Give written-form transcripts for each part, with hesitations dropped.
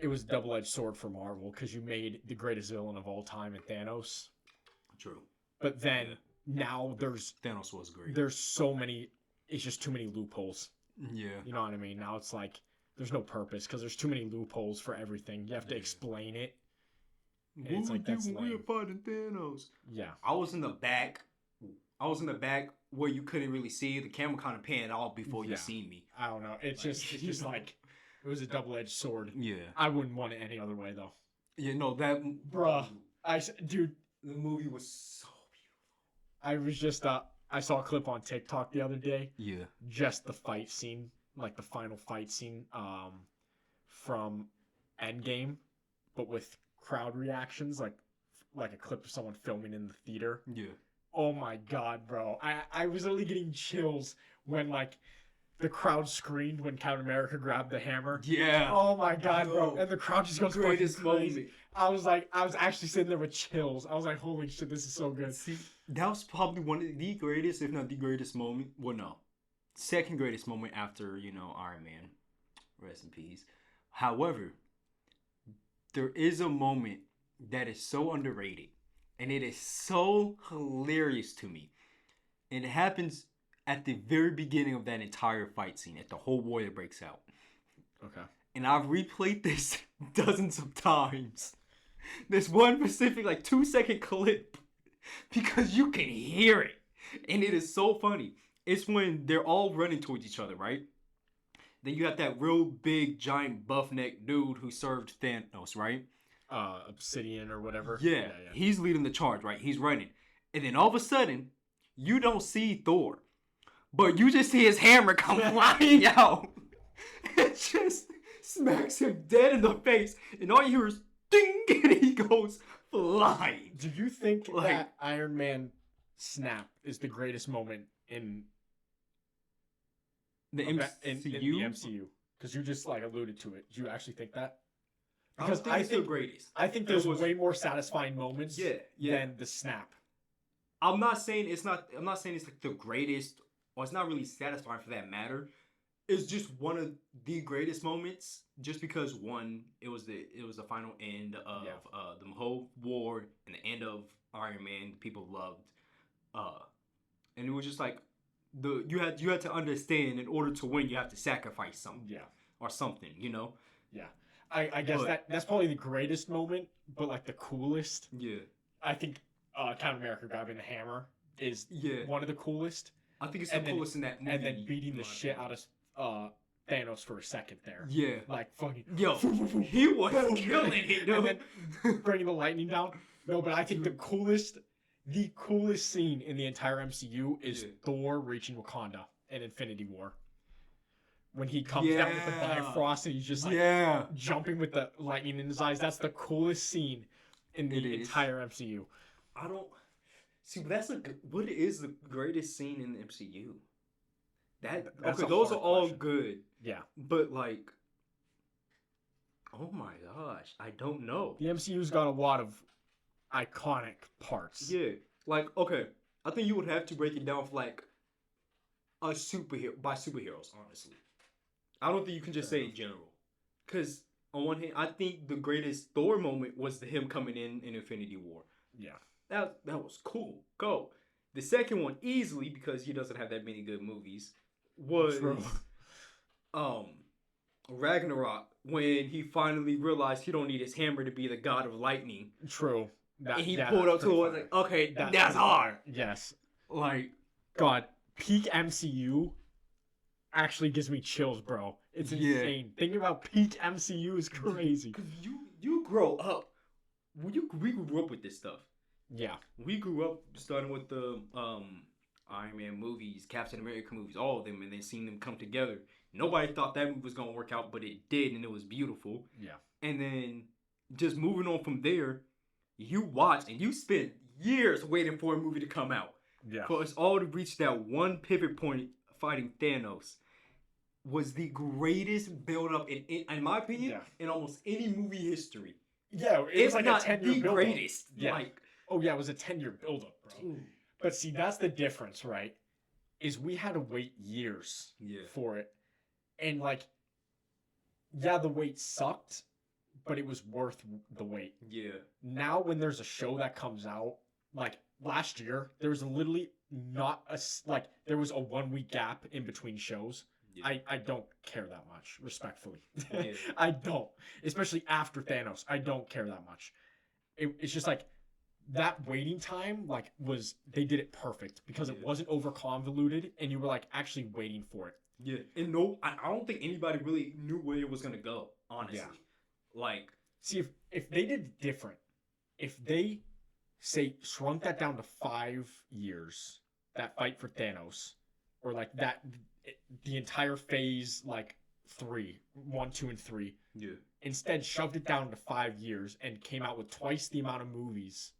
it was a double-edged sword for Marvel because you made the greatest villain of all time in Thanos. True. But then now Thanos was great. There's so many. It's just too many loopholes. Yeah. You know what I mean? Now it's like there's no purpose because there's too many loopholes for everything. You have to explain it. And it's like that's lame. We're fighting Thanos. Yeah. I was in the back where you couldn't really see. The camera kind of panned off before you see me. I don't know. It's just like it was a double-edged sword. Yeah. I wouldn't want it any other way though. Yeah, no, that Bruh. Dude, the movie was so beautiful. I was just I saw a clip on TikTok the other day. Yeah. Just the fight scene, like the final fight scene from Endgame, but with crowd reactions, like a clip of someone filming in the theater. Yeah. Oh my god, bro. I was literally getting chills when like the crowd screamed when Captain America grabbed the hammer. Yeah. Oh my god, bro. And the crowd just goes fucking crazy. Moment. I was actually sitting there with chills. I was like, holy shit, this is so good. See, that was probably one of the greatest, if not the greatest moment. Well, no. Second greatest moment after, Iron Man. Rest in peace. However, there is a moment that is so underrated. And it is so hilarious to me. And it happens at the very beginning of that entire fight scene, at the whole war that breaks out. Okay. And I've replayed this dozens of times. There's one specific, 2-second clip. Because you can hear it. And it is so funny. It's when they're all running towards each other, right? Then you have that real big, giant, buff-neck dude who served Thanos, right? Obsidian or whatever. Yeah. He's leading the charge, right? He's running. And then all of a sudden, you don't see Thor. But you just see his hammer come flying out. It just smacks him dead in the face. And all you hear is ding, and he goes flying. Do you think that Iron Man snap is the greatest moment in the MCU? In the MCU? Because you just alluded to it. Do you actually think that? Because I think it's the greatest. I think there's way more satisfying moments than the snap. I'm not saying it's the greatest, or it's not really satisfying for that matter. It's just one of the greatest moments, just because one, it was the final end of the whole war and the end of Iron Man. People loved, and it was just you had to understand, in order to win, you have to sacrifice something, or something, Yeah, I guess that's probably the greatest moment, but the coolest. Yeah, I think Captain America grabbing the hammer is one of the coolest. I think it's the coolest in that movie. And then beating the shit out of Thanos for a second there. Yeah. Fucking... Yo, he was killing it, dude. And then bringing the lightning down. No, but I think the coolest scene in the entire MCU is Thor reaching Wakanda in Infinity War. When he comes down with the Bifrost and he's just jumping with the lightning in his eyes. That's the coolest scene in the entire MCU. I don't... See, what is the greatest scene in the MCU? Those are all good. Yeah. But oh my gosh, I don't know. The MCU's got a lot of iconic parts. Yeah. Okay, I think you would have to break it down for a superhero, by superheroes, honestly. I don't think you can just say in general. Because on one hand, I think the greatest Thor moment was him coming in Infinity War. Yeah. That was cool. Go. The second one, easily, because he doesn't have that many good movies, was Ragnarok, when he finally realized he don't need his hammer to be the god of lightning. True. And he pulled up to it, okay, that's hard. Yes. God, peak MCU actually gives me chills, bro. It's insane. Thinking about peak MCU is crazy. Because you grow up. We grew up with this stuff. Yeah. We grew up starting with the Iron Man movies, Captain America movies, all of them, and then seeing them come together. Nobody thought that movie was going to work out, but it did, and it was beautiful. Yeah. And then just moving on from there, you watched and you spent years waiting for a movie to come out. Yeah. For us all to reach that one pivot point fighting Thanos was the greatest build-up, in my opinion, in almost any movie history. Yeah, it was a 10-year build-up. Greatest. Yeah. It was a 10-year build-up, bro. Ooh. But see, that's the difference, right? Is we had to wait years for it. And the wait sucked, but it was worth the wait. Yeah. Now, when there's a show that comes out, like last year, there was literally not like there was a 1 week gap in between shows. Yeah. I don't care that much, respectfully. Yeah. I don't, especially after Thanos. I don't care that much. It's just like that waiting time, like they did it perfect because it wasn't over convoluted, and you were like actually waiting for it. Yeah, and no, I don't think anybody really knew where it was gonna go. Honestly, like, see if they did different, if they say shrunk that down to 5 years, that fight for Thanos, or like that the entire phase like 3, 1, 2, and 3. Yeah. Instead, shoved it down to 5 years and came out with twice the amount of movies.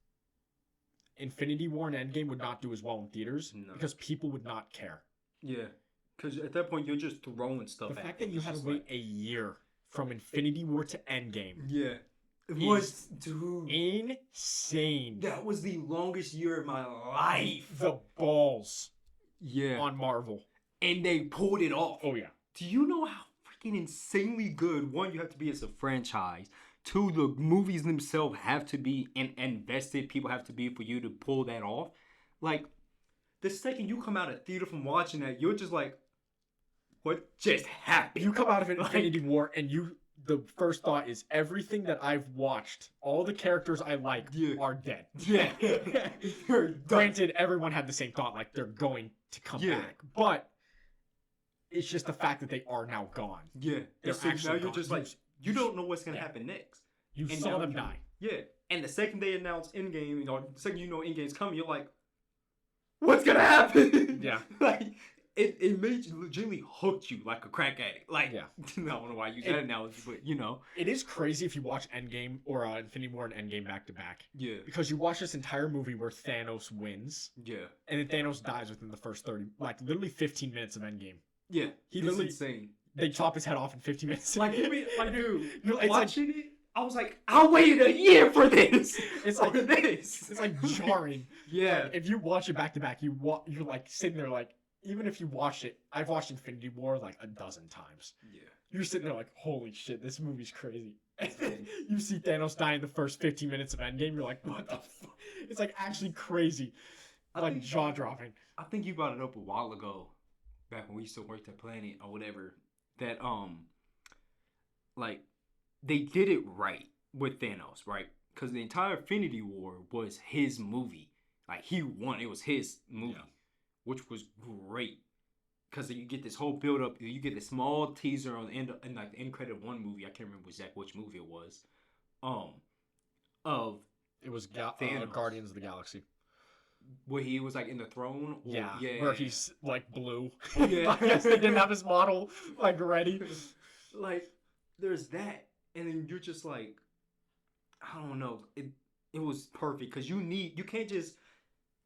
Infinity War and Endgame would not do as well in theaters because people would not care. Yeah, because at that point you're just throwing stuff. The fact that you had to wait a year from Infinity War to Endgame. Yeah. It was, dude, insane. That was the longest year of my life. The balls. Yeah. On Marvel. And they pulled it off. Oh, yeah. Do you know how freaking insanely good, one, you have to be as a franchise. 2, the movies themselves have to be invested. People have to be for you to pull that off. Like, the second you come out of theater from watching that, you're just like, what just happened? You come out of Infinity War and the first thought is everything that I've watched, all the characters I like are dead. Yeah. Granted, everyone had the same thought, like they're going to come back. But it's just the fact that they are now gone. Yeah. They're so actually now you're gone. just like, you don't know what's going to happen next. You saw them die. Yeah. And the second they announce Endgame, or the second you know Endgame's coming, you're like, what's going to happen? Yeah. Like, it made you legitimately hooked you like a crack addict. Like, yeah. I don't know why I use that analogy, but you know. It is crazy if you watch Endgame or Infinity War and Endgame back to back. Yeah. Because you watch this entire movie where Thanos wins. Yeah. And then Thanos dies within the first 30, like literally 15 minutes of Endgame. Yeah. It's insane. They chop his head off in 15 minutes. Like, dude, it's watching it, I was like, I waited a year for this. It's like this. It's like jarring. Yeah. Like, if you watch it back to back, you're like sitting there like, even if you watch it, I've watched Infinity War like a dozen times. Yeah. You're sitting there like, holy shit, this movie's crazy. And then you see Thanos die in the first 15 minutes of Endgame, you're like, what the fuck? It's like actually crazy. Like jaw-dropping. I think you brought it up a while ago, back when we used to work at Planet or whatever, that like they did it right with Thanos, right? Because the entire Infinity War was his movie. Like, he won. It was his movie, which was great. Because you get this whole build up. You get this small teaser on the end, and like the end credit of one movie. I can't remember exactly which movie it was. It was Guardians of the Galaxy. Where he was like in the throne. Where he's like blue. Yeah. I guess they didn't have his model like ready. Like, there's that, and then you're just like, I don't know. It was perfect because you can't just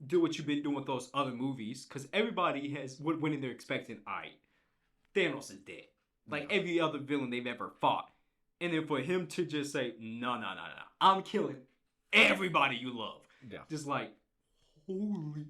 do what you've been doing with those other movies because everybody went in there expecting, alright, Thanos is dead. Like every other villain they've ever fought. And then for him to just say, no, I'm killing everybody you love. Yeah. Just like, holy